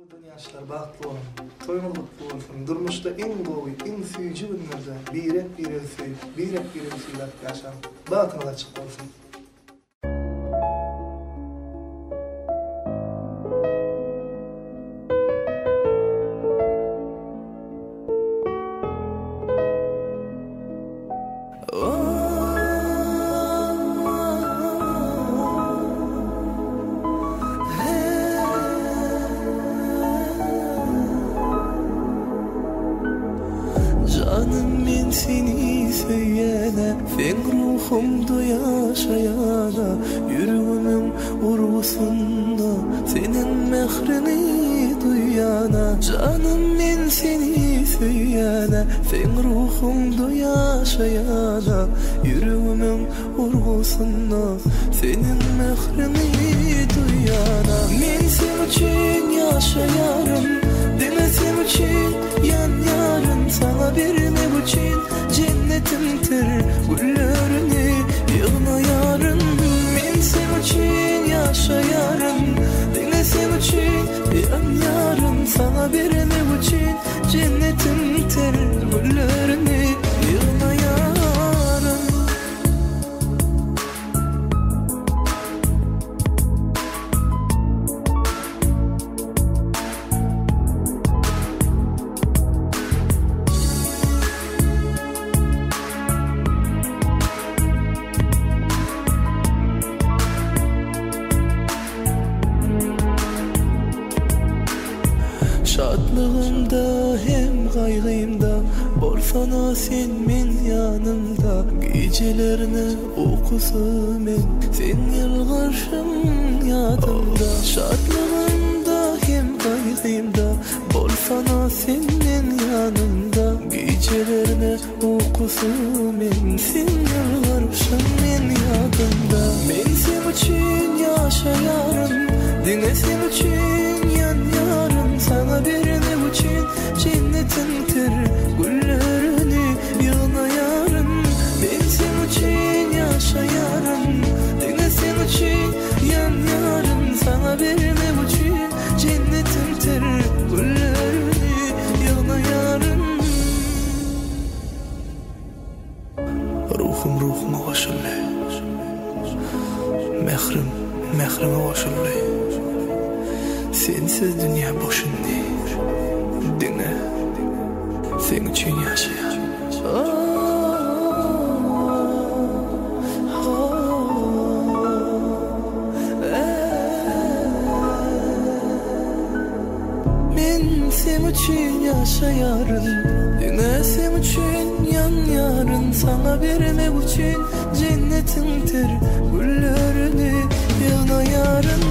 Yaşlar baktlı olun, toynuluklu olsun, durmuşta en goy, en süyücü günlerde birek süylap yaşam, batına açık olsun. Canım men seni söyleyene, fen ruhumda yaşayana, yüreğimin urgusunda senin mehrini duyana. Canım men seni söyleyene, fen ruhumda yaşayana, yüreğimin urgusunda senin mehrini duyana. Men sen için yaşayarım, demesim için yan yarın, sana vermek için cennetimdir güllerini yığına yarın. Men sen için yaşayarım, demesim için yan yarın, sana vermek için cennetimdir güllerini yığına yarın. Şadlığımda hem kaygıyımda, borsana sen men yanımda. Gecelerini okusum men, sen yılgırşım yadımda. Şadlığımda hem kaygıyımda, borsana sen men yanımda. Gecelerini okusum men, sen yılgırşım men yadımda. Men sen için yaşayarım, dinlesim için yan yarım, sana vermek için cennetimdir güllerini yığına yarın. Ben sen için yaşayarım, dinlesin için yan yarın, sana vermek için cennetimdir güllerini yığına yarın. Ruhuma koşullay, mehrime koşullay. Sensiz dünya boşundu, dinle, sen için yaşayan. Men sen için yaşayarım, dinle, sen için yan yarın, sana vermek için cennetimdir güllerini yığına yarın.